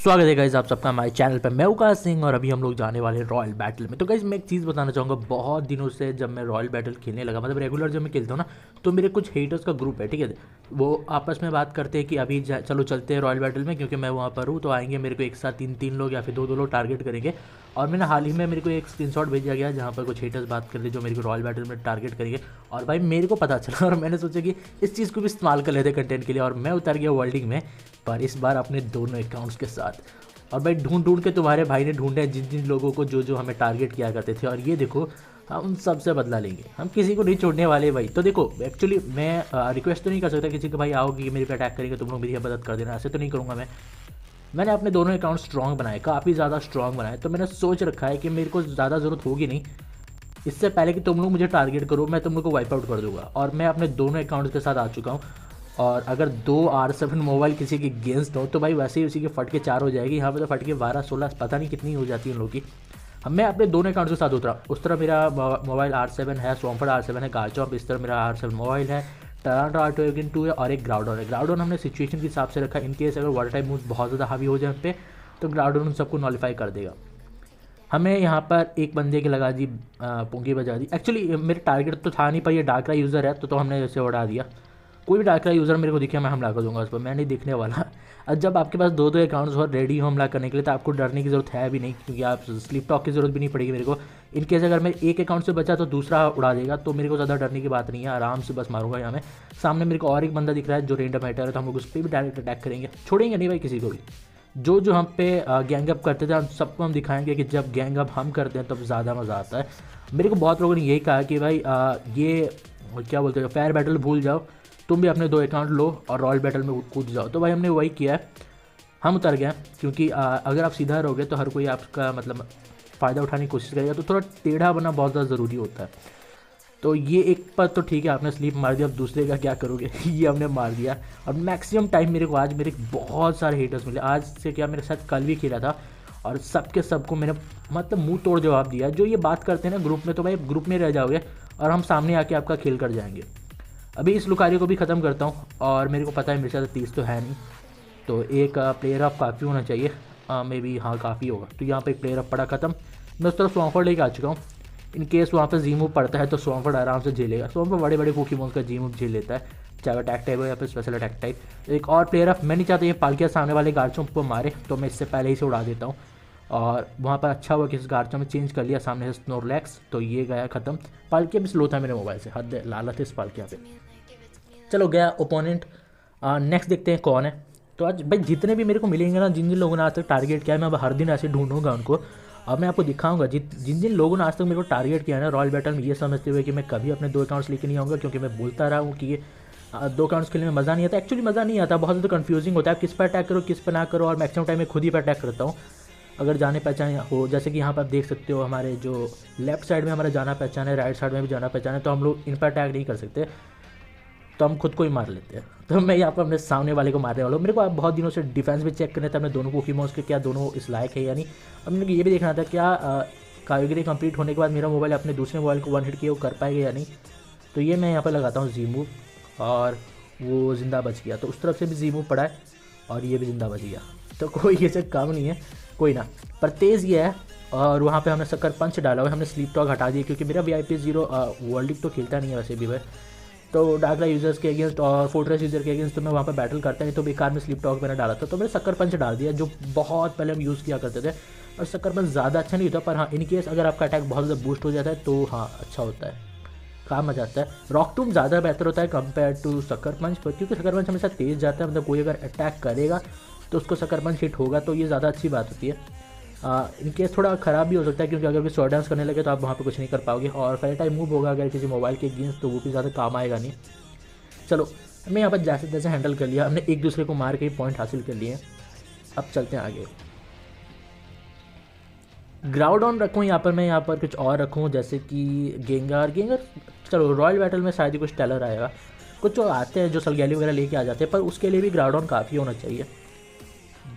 स्वागत है गाइस आप सबका हमारे चैनल पे। मैं उकाश सिंह और अभी हम लोग जाने वाले हैं रॉयल बैटल में। तो गाइस मैं एक चीज़ बताना चाहूँगा, बहुत दिनों से जब मैं रॉयल बैटल खेलने लगा, मतलब रेगुलर जब मैं खेलता हूँ ना, तो मेरे कुछ हेटर्स का ग्रुप है, ठीक है। वो आपस में बात करते हैं कि अभी चलो चलते हैं रॉयल बैटल में, क्योंकि मैं वहाँ पर हूँ। तो आएंगे मेरे को एक साथ तीन तीन लोग या फिर दो दो लोग टारगेट करेंगे। और मैंने हाल ही में मेरे को एक स्क्रीनशॉट भेजा गया जहाँ पर कुछ हेटर्स बात कर रहे जो मेरे को रॉयल बैटल में टारगेट करेंगे। और भाई मेरे को पता चला और मैंने सोचा कि इस चीज़ को भी इस्तेमाल कर लेते कंटेंट के लिए, और मैं उतर गया वर्ल्डिंग में, पर इस बार अपने दोनों अकाउंट्स के साथ। और भाई ढूंढ ढूंढ के तुम्हारे भाई ने ढूंढे जिन जिन लोगों को जो जो हमें टारगेट किया करते थे, और ये देखो हम उन सबसे बदला लेंगे, हम किसी को नहीं छोड़ने वाले भाई। तो देखो एक्चुअली मैं रिक्वेस्ट तो नहीं कर सकता किसी को, भाई आओ कि मेरे पे अटैक करेंगे तुम लोग मेरी मदद कर देना, ऐसे तो नहीं करूँगा मैं। मैंने अपने दोनों अकाउंट स्ट्रॉन्ग बनाए, काफ़ी ज़्यादा स्ट्रॉन्ग बनाए। तो मैंने सोच रखा है कि मेरे को ज़्यादा ज़रूरत होगी नहीं, इससे पहले कि तुम लोग मुझे टारगेट करो मैं तुम लोग को वाइप आउट कर दूंगा। और मैं अपने दोनों अकाउंट्स के साथ आ चुका हूँ। और अगर दो R7 मोबाइल किसी के अगेंस्ट हो तो भाई वैसे ही उसी के फट के 4 हो जाएगी। यहाँ पे तो फट के 12-16 पता नहीं कितनी हो जाती है उन लोगों की। मैं अपने दोनों अकाउंट्स के साथ उतरा। उस तरह मेरा मोबाइल R7 है, स्वॉम्फर्ड R7 है, गार्चॉम्प, इस तरह मेरा R7 मोबाइल है, टरांटो R2 है, और एक ग्राउडन है। ग्राउडन हमने सिचुएशन के हिसाब से रखा, इनकेस अगर वाटर टाइप मूव बहुत ज़्यादा हावी हो जाए पे तो ग्राउडन उन सबको नॉलीफाई कर देगा। हमें यहाँ पर एक बंदे की लगा दी, पुंगी बजा दी। एक्चुअली मेरे टारगेट तो था नहीं, पर ये डार्करा यूज़र है तो हमने जैसे उड़ा दिया। कोई भी डार्करा यूज़र मेरे को दिखे मैं हमला कर दूंगा उस पर, मैं नहीं दिखने वाला। अब जब आपके पास दो दो अकाउंट्स और रेडी हो हमला करने के लिए तो आपको डरने की ज़रूरत है भी नहीं, क्योंकि आप स्लिप टॉक की ज़रूरत भी नहीं पड़ेगी मेरे को। इन केस अगर मैं एक अकाउंट से बचा तो दूसरा उड़ा देगा, तो मेरे को ज़्यादा डरने की बात नहीं है, आराम से बस मारूंगा। यहाँ में सामने मेरे को और एक बंदा दिख रहा है जो रेंडम हाइटर है, तो हम लोग उस पर भी डायरेक्ट अटैक करेंगे, छोड़ेंगे नहीं भाई किसी को भी। जो जो हम पे गैंग अप करते थे हम सबको हम दिखाएंगे कि जब गैंग अप हम करते हैं तब ज़्यादा मज़ा आता है। मेरे को बहुत लोगों ने यही कहा कि भाई ये क्या बोलते हैं, फेयर बैटल भूल जाओ, तुम भी अपने दो अकाउंट लो और रॉयल बैटल में कूद जाओ। तो भाई हमने वही किया है, हम उतर गए। क्योंकि अगर आप सीधा रहोगे तो हर कोई आपका मतलब फ़ायदा उठाने की कोशिश करेगा, तो थोड़ा टेढ़ा बनना बहुत ज़्यादा ज़रूरी होता है। तो ये एक पर तो ठीक है आपने स्लीप मार दिया, अब दूसरे का क्या करोगे। ये हमने मार दिया। और मैक्सिमम टाइम मेरे को आज मेरे बहुत सारे हेटर्स मिले, आज से क्या मेरे साथ कल भी खेला था, और सबके सबको मैंने मतलब मुंह तोड़ जवाब दिया। जो ये बात करते हैं ना ग्रुप में, तो भाई ग्रुप में रह जाओगे और हम सामने आके आपका खेल कर जाएंगे। अभी इस लुकारी को भी ख़त्म करता हूँ, और मेरे को पता है मेरे साथ 30 तो है नहीं, तो एक प्लेयर ऑफ काफ़ी होना चाहिए, मे बी हाँ काफ़ी होगा। तो यहाँ पे एक प्लेयर ऑफ पड़ा ख़त्म। मैं उस तरफ स्वॉम्फर्ड लेके आ चुका हूँ। इन केस वहाँ पे जी मूव पड़ता है तो स्वॉम्फर्ड आराम से झेलेगा। स्वॉम्फर्ड बड़े बड़े पोकेमॉन्स का जी मूव झेल लेता है, चाहे अटैक टाइप हो या फिर स्पेशल अटैक टाइप। एक और प्लेयर ऑफ, मैं नहीं चाहता ये पालकिया सामने वाले गार्चों को मारे, तो मैं इससे पहले ही से उड़ा देता हूँ। और वहाँ पर अच्छा हुआ कि इस गार्चों में चेंज कर लिया सामने से स्नोरलैक्स, तो ये गया ख़त्म। पालकिया भी स्लो था मेरे मोबाइल से, हद लालत है इस पालकिया पे। चलो गया ओपोनेंट। नेक्स्ट देखते हैं कौन है। तो आज भाई जितने भी मेरे को मिलेंगे ना, जिन जिन लोगों ने आज तक टारगेट किया है, मैं अब हर दिन ऐसे ढूंढूंगा उनको। अब मैं आपको दिखाऊंगा जिन जिन लोगों ने आज तक मेरे को टारगेट किया है ना रॉयल बैटल में, ये समझते हुए कि मैं कभी अपने दो अकाउंट्स लेके नहीं आऊँगा, क्योंकि मैं बोलता रहा हूँ कि ये दो अकाउंट्स खेलने में मज़ा नहीं आता। एक्चुअली मज़ा नहीं आता, बहुत ज़्यादा कन्फ्यूजिंग होता है, किस पर अटैक करो किस पर ना करो, और मैक्सिमम टाइम मैं खुद ही पर अटैक करता हूँ अगर जाने पहचाने हो। जैसे कि यहाँ पर आप देख सकते हो हमारे जो लेफ्ट साइड में हमारा जाना पहचान है, राइट साइड में भी जाना पहचान है, तो हम लोग इन पर अटैक नहीं कर सकते, तो हम खुद को ही मार लेते हैं। तो मैं यहाँ पर अपने सामने वाले को मारने वाला हूँ। मेरे को आप बहुत दिनों से डिफेंस भी चेक करना था अपने दोनों पोकेमॉन्स के, क्या दोनों इस लायक है या नहीं। अब मेरे को ये भी देखना था क्या कारीगरी कंप्लीट होने के बाद मेरा मोबाइल अपने दूसरे मोबाइल को वन हिट किया वो कर पाएगा या नहीं। तो ये मैं यहाँ पर लगाता हूँ जी मूव, और वो ज़िंदा बच गया। तो उस तरफ से भी जी मूव पड़ा है और ये भी ज़िंदा बच गया, तो कोई ये से काम नहीं है, कोई ना। पर तेज़ ये है, और वहाँ पे हमने शक्कर पंच डाला हुआ है, हमने स्लीप टॉक हटा दिया, क्योंकि मेरा VIP 0 वर्ल्ड लीग तो खेलता नहीं है वैसे भी भाई। तो डार्करा यूजर्स के अगेंस्ट और फोर्ट्रेस यूजर के अगेंस्ट तो मैं वहाँ पर बैटल करता नहीं, तो बेकार में स्लिप टॉक मैंने डाला था, तो मैंने शक्कर पंच डाल दिया, जो बहुत पहले हम यूज़ किया करते थे। और शक्कर पंच ज़्यादा अच्छा नहीं होता, पर हाँ इन केस अगर आपका अटैक बहुत ज़्यादा बूस्ट हो जाता है तो हाँ अच्छा होता है, काम आ जाता है। रॉक टूम ज़्यादा बेहतर होता है कंपेयर टू शक्कर पंच, क्योंकि शक्कर पंच हमेशा तेज़ जाता है, मतलब कोई अगर अटैक करेगा तो उसको शक्कर पंच हिट होगा, तो ये ज़्यादा अच्छी बात होती है। इनकेस थोड़ा ख़राब भी हो सकता है, क्योंकि अगर भी शॉर्ट डांस करने लगे तो आप वहाँ पे कुछ नहीं कर पाओगे, और फेयर टाइम मूव होगा अगर किसी मोबाइल के अगेंस्ट तो वो भी ज़्यादा काम आएगा नहीं। चलो मैं यहाँ पर जैसे तैसे हैंडल कर लिया, हमने एक दूसरे को मार के पॉइंट हासिल कर लिए। अब चलते हैं आगे। ग्राउडॉन रखूँ यहाँ पर, मैं यहाँ पर कुछ और रखूँ जैसे कि गेंगार। चलो रॉयल बैटल में शायद ही कुछ टेलर आएगा, कुछ जो आते हैं जो सलगैली वगैरह लेके आ जाते हैं, पर उसके लिए भी ग्राउडॉन काफ़ी होना चाहिए।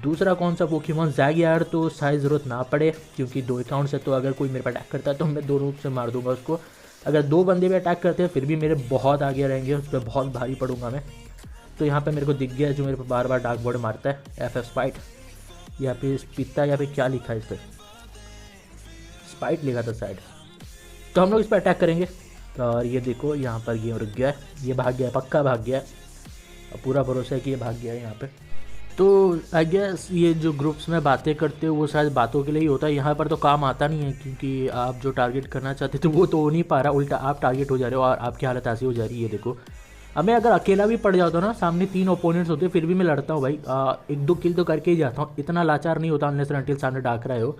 दूसरा कौन सा पोकेमॉन, ज़ैगियार तो शायद ज़रूरत ना पड़े, क्योंकि दो अकाउंट से तो अगर कोई मेरे पर अटैक करता है तो मैं दोनों से मार दूंगा उसको। अगर दो बंदे भी अटैक करते हैं फिर भी मेरे बहुत आगे रहेंगे, उस पर बहुत भारी पड़ूंगा मैं। तो यहाँ पे मेरे को दिख गया जो मेरे पर बार बार डार्क बॉर्ड मारता है, FF स्पाइट। यहाँ पे पिता, यहाँ पे क्या लिखा है इस पर, स्पाइट लिखा था शायद। तो हम लोग इस पर अटैक करेंगे। और ये देखो यहाँ पर गेम रुक गया है, ये भाग गया है, पक्का भाग गया है, और पूरा भरोसा है कि ये भाग गया है यहाँ पे। तो आई गेस ये जो ग्रुप्स में बातें करते हो वो शायद बातों के लिए ही होता है, यहाँ पर तो काम आता नहीं है, क्योंकि आप जो टारगेट करना चाहते थे वो तो हो नहीं पा रहा, उल्टा आप टारगेट हो जा रहे हो और आपकी हालत ऐसी हो जा रही है। देखो अब मैं अगर अकेला भी पड़ जाता हूँ ना, सामने 3 ओपोनेंट्स होते हैं, फिर भी मैं लड़ता हूँ भाई, 1-2 किल तो करके ही जाता हूँ, इतना लाचार नहीं होता अनलेस अनटिल सामने डाक रहा हो।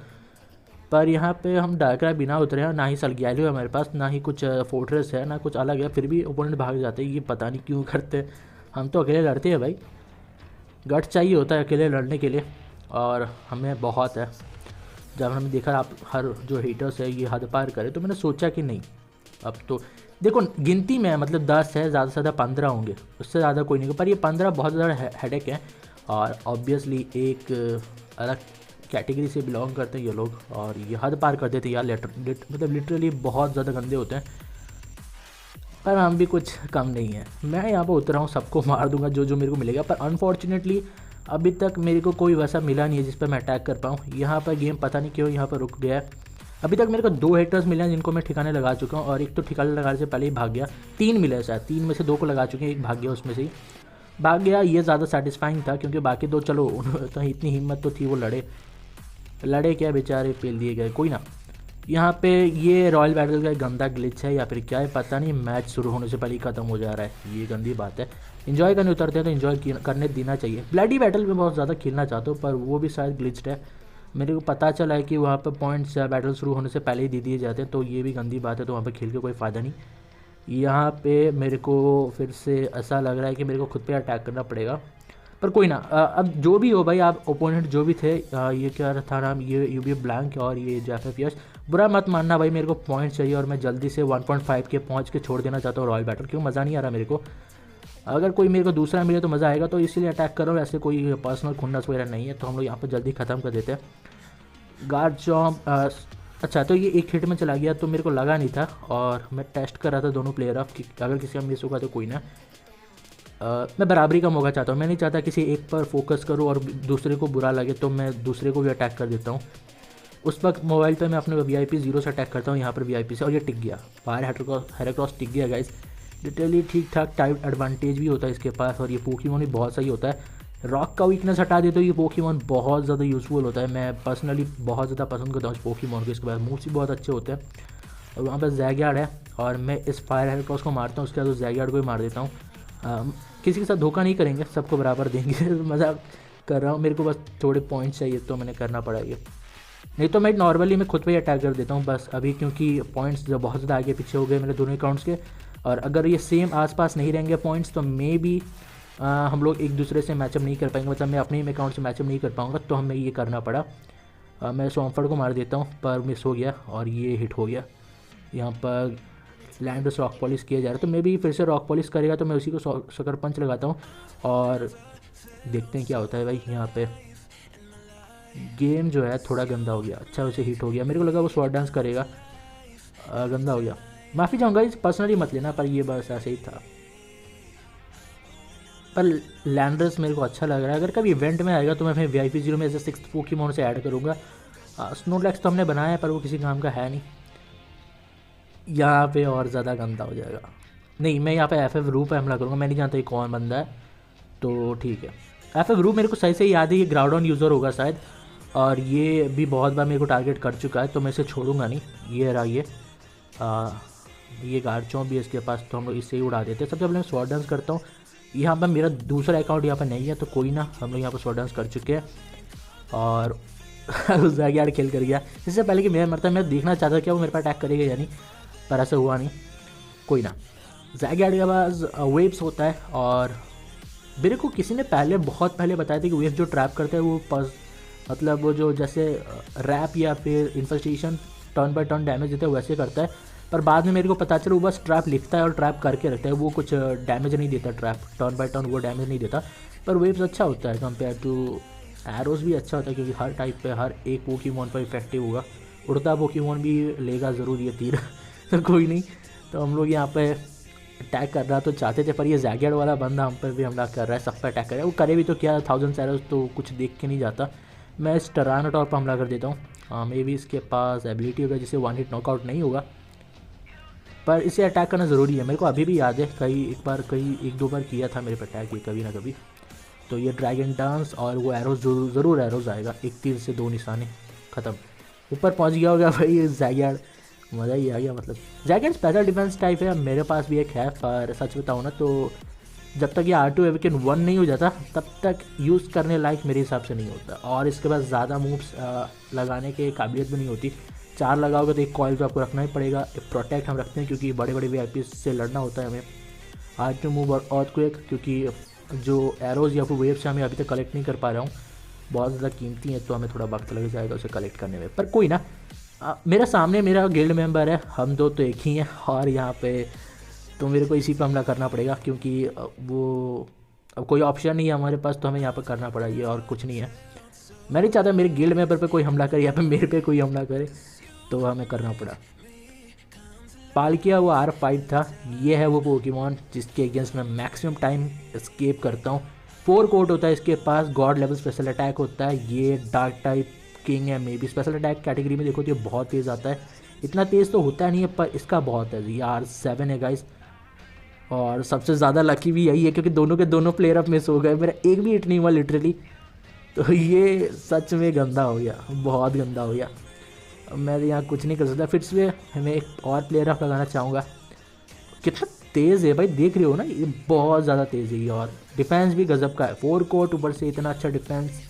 पर यहाँ पे हम डाकरा बिना उतरे हैं, ना ही सलग्यालो है हमारे पास, ना ही कुछ फोर्ट्रेस है, ना कुछ अलग है, फिर भी ओपोनेंट भाग जाते हैं, ये पता नहीं क्यों करते हैं। हम तो अकेले लड़ते हैं भाई, गट चाहिए होता है अकेले लड़ने के लिए, और हमें बहुत है। जब हमने देखा आप हर जो हेटर्स है ये हद पार करे, तो मैंने सोचा कि नहीं अब तो देखो गिनती में मतलब 10 है, ज़्यादा से ज़्यादा 15 होंगे, उससे ज़्यादा कोई नहीं, पर ये 15 बहुत ज़्यादा हेडेक है। और ऑब्वियसली एक अलग कैटेगरी से बिलोंग करते हैं ये लोग, और ये हद पार कर देते हैं यार, मतलब लिटरली बहुत ज़्यादा गंदे होते हैं। पर हम भी कुछ कम नहीं है, मैं यहाँ पर उतरा हूँ, सबको मार दूंगा जो जो मेरे को मिलेगा। पर अनफॉर्चुनेटली अभी तक मेरे को कोई वैसा मिला नहीं है जिस पर मैं अटैक कर पाऊँ। यहाँ पर गेम पता नहीं क्यों यहाँ पर रुक गया है। अभी तक मेरे को 2 हेटर्स मिले हैं जिनको मैं ठिकाने लगा चुका हूँ, और एक तो ठिकाने लगाने से पहले ही भाग गया। 3 मिले शायद, 3 में से 2 को लगा चुके हैं, एक भाग गया, उसमें से ही भाग गया। ये ज़्यादा सेटिस्फाइंग था, क्योंकि बाकी 2 चलो तो इतनी हिम्मत तो थी, वो लड़े क्या बेचारे, पेल दिए गए, कोई ना। यहाँ पे ये रॉयल बैटल का गंदा ग्लिच है या फिर क्या है पता नहीं, मैच शुरू होने से पहले ही ख़त्म हो जा रहा है, ये गंदी बात है। इन्जॉय करने उतरते हैं तो इन्जॉय करने देना चाहिए। ब्लडी बैटल में बहुत ज़्यादा खेलना चाहता हूँ, पर वो भी शायद ग्लिच्ड है। मेरे को पता चला है कि वहाँ पर पॉइंट्स बैटल शुरू होने से पहले ही दे दिए जाते हैं, तो ये भी गंदी बात है, तो वहाँ पर खेल के कोई फ़ायदा नहीं। यहाँ पे मेरे को फिर से ऐसा लग रहा है कि मेरे को खुद पे अटैक करना पड़ेगा, पर कोई ना। अब जो भी हो भाई, आप ओपोनेंट जो भी थे, ये क्या था नाम, ये यूबी ब्लैंक और ये जैफर यश, बुरा मत मानना भाई, मेरे को पॉइंट चाहिए और मैं जल्दी से 1.5 के पहुँच के छोड़ देना चाहता हूँ रॉयल बैटल, क्यों मज़ा नहीं आ रहा मेरे को। अगर कोई मेरे को दूसरा मिले तो मज़ा आएगा, तो इसीलिए अटैक कर रहा हूँ, ऐसे कोई पर्सनल खुन्नस वगैरह नहीं है। तो हम लोग यहाँ पर जल्दी ख़त्म कर देते हैं। गार्ड जॉम्प, अच्छा तो ये एक हिट में चला गया, तो मेरे को लगा नहीं था, और मैं टेस्ट कर रहा था दोनों प्लेयर ऑफ कि अगर किसी का मिस होगा तो कोई ना। मैं बराबरी का मौका चाहता हूँ, मैं नहीं चाहता किसी एक पर फोकस करूँ और दूसरे को बुरा लगे, तो मैं दूसरे को भी अटैक कर देता हूँ। उस वक्त मोबाइल पे मैं अपने VIP 0 से अटैक करता हूँ, यहाँ पर VIP से, और ये टिक गया, फायर हेराक्रॉस टिक गया गाइस। लिटरली ठीक ठाक टाइप एडवांटेज भी होता है इसके पास, और ये पोकेमॉन भी बहुत सही होता है। रॉक का वीकनेस हटा दे तो ये पोकेमॉन बहुत ज़्यादा यूज़फुल होता है, मैं पर्सनली बहुत ज़्यादा पसंद करता हूँ इस पोकेमॉन को। इसके बाद मूव्स भी बहुत अच्छे होते हैं। और वहाँ पर ज़ैगियार्ड है, और मैं इस फायर हेराक्रॉस को मारता हूँ, उसके बाद उस ज़ैगियार्ड को भी मार देता हूँ। किसी के साथ धोखा नहीं करेंगे, सबको बराबर देंगे मजाक कर रहा हूँ, मेरे को बस थोड़े पॉइंट्स चाहिए तो मैंने करना पड़ा ये, नहीं तो मैं नॉर्मली मैं खुद पे ही अटैक कर देता हूँ बस। अभी क्योंकि पॉइंट्स जो बहुत ज़्यादा आगे पीछे हो गए मेरे दोनों अकाउंट्स के, और अगर ये सेम आसपास नहीं रहेंगे पॉइंट्स तो मे बी हम लोग एक दूसरे से मैचअप नहीं कर पाएंगे, मतलब मैं अपने ही अकाउंट से मैचअप नहीं कर पाऊँगा, तो हमें ये करना पड़ा। मैं स्वॉम्फर्ड को मार देता हूँ, पर मिस हो गया और ये हिट हो गया। यहाँ पर लैंड रॉक पॉलिश किया जा रहा है, तो मैं भी फिर से रॉक पॉलिश करेगा, तो मैं उसी को शकर पंच लगाता हूँ और देखते हैं क्या होता है भाई। यहाँ पे गेम जो है थोड़ा गंदा हो गया, अच्छा वैसे हिट हो गया, मेरे को लगा वो स्वॉर्ड डांस करेगा, गंदा हो गया, माफ़ी चाहूँगा, इस पर्सनली मत लेना, पर ये बस ऐसे ही था। पर लैंडर्स मेरे को अच्छा लग रहा है, अगर कभी इवेंट में आएगा तो मैं फिर VIP 0 में ऐसे 6th पोकेमॉन से ऐड करूँगा। स्नोलैक्स तो हमने बनाया है, पर वो किसी काम का है नहीं। यहाँ पे और ज़्यादा गंदा हो जाएगा, नहीं मैं यहाँ पे FF रूप पे हमला करूँगा, मैं नहीं जानता ये कौन बंदा है, तो ठीक है। FF रूप मेरे को सही से याद है, ये ग्राउडॉन यूज़र होगा शायद, और ये भी बहुत बार मेरे को टारगेट कर चुका है, तो मैं इसे छोड़ूंगा नहीं। ये रहा ये गार्चों भी इसके पास, तो हम लोग इससे ही उड़ा देते हैं। सबसे पहले मैं स्वॉर्ड डांस करता हूँ, यहाँ पर मेरा दूसरा अकाउंट यहाँ पर नहीं है, तो कोई ना, हम लोग यहाँ पर स्वॉर्ड डांस कर चुके हैं। और ज़ैगियार्ड खेल कर गया, इससे पहले कि मेरा मरता मैं देखना चाहता क्या वो मेरे पर अटैक करेगा या नहीं, पर ऐसा हुआ नहीं, कोई ना। ज़ैगियार्ड के पास वेव्स होता है, और मेरे को किसी ने पहले बहुत पहले बताया था कि वेव जो ट्रैप करता है वो मतलब वो जो जैसे रैप या फिर infestation turn by turn damage देता है वैसे करता है, पर बाद में मेरे को पता चला वो बस ट्रैप लिखता है और ट्रैप करके रखता है, वो कुछ डैमेज नहीं देता, ट्रैप टर्न बाय टर्न वो डैमेज नहीं देता। पर वेव्स अच्छा होता है कंपेयर टू एरोस, भी अच्छा होता है, क्योंकि हर टाइप पे हर एक पोकेमॉन पर इफेक्टिव होगा। उड़ता पोकेमॉन भी लेगा ज़रूर ये तीर तो कोई नहीं, तो हम लोग यहाँ पे अटैक कर रहा तो चाहते थे, पर ये ज़ैगियार्ड वाला बंदा हम पर भी हमला कर रहा है, सब पर अटैक कर रहा है। वो करे भी तो क्या, 1000 एरोस तो कुछ देख के नहीं जाता, मैं इस टरानोटॉर पर हमला कर देता हूँ। हाँ, मे भी इसके पास एबिलिटी होगा जिससे 1 हिट नॉकआउट नहीं होगा, पर इसे अटैक करना ज़रूरी है। मेरे को अभी भी याद है कहीं एक दो बार किया था मेरे पर अटैक ये कभी ना कभी। तो ये ड्रैगन डांस और वो एरोज ज़रूर एरोज आएगा, एक तीर से 2 निशाने ख़त्म। ऊपर पहुंच गया होगा भाई जैगर्ड, मज़ा ही आ गया। मतलब जैगर्ड स्पेशल डिफेंस टाइप है, मेरे पास भी एक है, पर सच बताऊँ ना तो जब तक ये R2 एविकन 1 नहीं हो जाता तब तक यूज़ करने लायक मेरे हिसाब से नहीं होता। और इसके पास ज़्यादा मूव्स लगाने के काबिलियत भी नहीं होती। 4 लगाओगे तो एक कॉइल तो आपको रखना ही पड़ेगा। एक प्रोटेक्ट हम रखते हैं क्योंकि बड़े बड़े VIP से लड़ना होता है हमें। R2 मूव और अर्थक्वेक, क्योंकि जो एरोज या फिर वेव से हमें अभी तक कलेक्ट नहीं कर पा रहा हूँ, बहुत ज़्यादा कीमती है, तो हमें थोड़ा वक्त लग जाएगा उसे कलेक्ट करने में। पर कोई ना, मेरा सामने मेरा गिल्ड मेंबर है, हम दो तो एक ही हैं, और यहाँ पे तो मेरे को इसी पर हमला करना पड़ेगा क्योंकि वो अब कोई ऑप्शन नहीं है हमारे पास, तो हमें यहाँ पर करना पड़ा, ये और कुछ नहीं है। मैं नहीं चाहता मेरे गिल्ड मेंबर पे कोई हमला करे या फिर मेरे पे कोई हमला करे, तो हमें करना पड़ा। पालकिया वो R5 था, ये है वो पोकेमॉन जिसके अगेंस्ट मैं मैक्सिमम टाइम एस्केप करता हूँ। 4 कोट होता है इसके पास, गॉड लेवल स्पेशल अटैक होता है, ये डार्क टाइप किंग है। May be special attack category में देखो तो ये बहुत तेज़ आता है, इतना तेज़ तो होता नहीं है पर इसका बहुत है। ये R7 है गाइस, और सबसे ज़्यादा लकी भी यही है क्योंकि दोनों के दोनों प्लेयर अब मिस हो गए, मेरा एक भी हिट नहीं हुआ लिटरली। तो ये सच में गंदा हो गया, बहुत गंदा हो गया। मैं यहाँ कुछ नहीं कर सकता। फिर से हमें एक और प्लेयर ऑफ लगाना चाहूँगा। कितना तेज़ है भाई, देख रहे हो ना, ये बहुत ज़्यादा तेज़ है ये, और डिफेंस भी गजब का है। 4 कोट ऊपर से इतना अच्छा डिफेंस,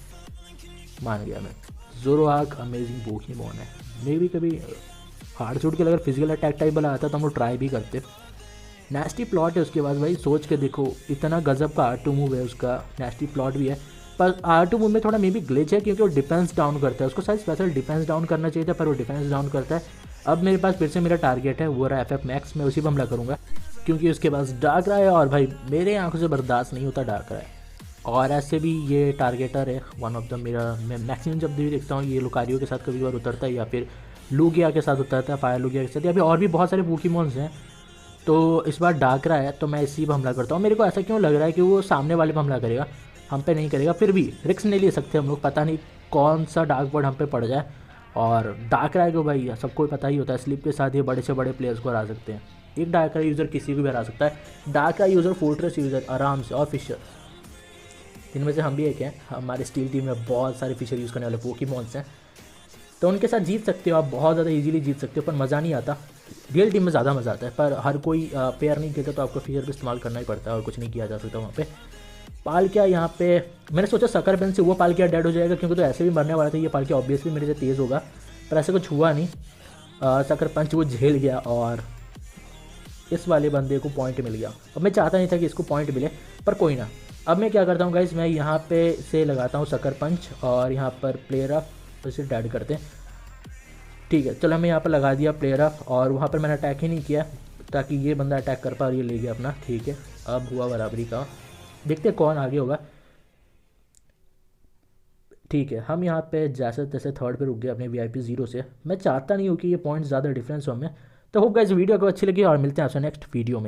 मान गया मैं। ज़ोरोआर्क अमेजिंग पोकेमॉन है। मे भी कभी हार्ड शूट के अगर फिजिकल अटैक टाइप वाला आता तो हम लोग ट्राई भी करते। नेस्टी प्लॉट है उसके बाद भाई, सोच के देखो, इतना गजब का R2 मूव है उसका, नेस्टी प्लॉट भी है। पर R2 मूव में थोड़ा मे बी ग्लिच है क्योंकि वो डिफेंस डाउन करता है, उसको शायद स्पेशल डिफेंस डाउन करना चाहिए था, पर वो डिफेंस डाउन करता है। अब मेरे पास फिर से मेरा टारगेट है, वो रहा FF मैक्स, मैं उसी पर हमला करूँगा क्योंकि उसके पास डार्क राय है, और भाई मेरे आंखों से बर्दाश्त नहीं होता डार्क राय। और ऐसे भी ये टारगेटर है वन ऑफ द, मेरा मैं मैक्सिमम जब भी देखता हूँ ये लुकारियो के साथ कभी बार उतरता है, या फिर लूगिया के साथ उतरता है, फायर लूगिया के साथ, या फिर और भी बहुत सारे पोकेमॉन्स हैं। तो इस बार डाकरा है तो मैं इसी पर हमला करता हूँ। मेरे को ऐसा क्यों लग रहा है कि वो सामने वाले पर हमला करेगा, हम पे नहीं करेगा। फिर भी रिस्क नहीं ले सकते हम लोग, पता नहीं कौन सा डार्क बर्ड हम पे पड़ जाए। और डाकरा को भाई सबको पता ही होता है, स्लिप के साथ ये बड़े से बड़े प्लेयर्स को हरा सकते हैं। एक डाकरा यूज़र किसी को भी हरा सकता है। डाकरा यूज़र, फोर्ट्रेस यूज़र आराम से, और फिशर, इनमें से हम भी एक हैं। हमारे स्टील टीम में बहुत सारे फिशर यूज़ करने वाले पोकेमॉन्स हैं, तो उनके साथ जीत सकते हो आप, बहुत ज़्यादा इजीली जीत सकते हो, पर मज़ा नहीं आता। रियल टीम में ज़्यादा मज़ा आता है, पर हर कोई पेयर नहीं खेलता, तो आपको फिशर का इस्तेमाल करना ही पड़ता है और कुछ नहीं किया जा सकता वहाँ पे। पालकिया यहाँ पे मैंने सोचा सकर पेन से वो पालकिया डेड हो जाएगा क्योंकि तो ऐसे भी मरने वाला था, ये पालकिया ऑब्वियसली मेरे से तेज़ होगा, पर ऐसे कुछ हुआ नहीं। सकर पंच वो झेल गया और इस वाले बंदे को पॉइंट मिल गया। अब मैं चाहता नहीं था कि इसको पॉइंट मिले, पर कोई ना। अब मैं क्या करता हूँ गाइस, मैं यहाँ पे से लगाता हूँ सकर पंच, और यहाँ पर प्लेयर ऑफ इसे डेड करते हैं। ठीक है, चलो हमें यहाँ पर लगा दिया प्लेयर ऑफ, और वहाँ पर मैंने अटैक ही नहीं किया ताकि ये बंदा अटैक कर पाए, और ये ले गया अपना। ठीक है, अब हुआ बराबरी का, देखते हैं कौन आगे होगा। ठीक है, हम यहाँ पे जैसे तैसे थर्ड पे रुक गए अपने VIP 0 से। मैं चाहता नहीं हूँ कि ये पॉइंट ज़्यादा डिफरेंस हो हमें। तो होप गाइस वीडियो को अच्छी लगी, और मिलते हैं आपसे नेक्स्ट वीडियो में।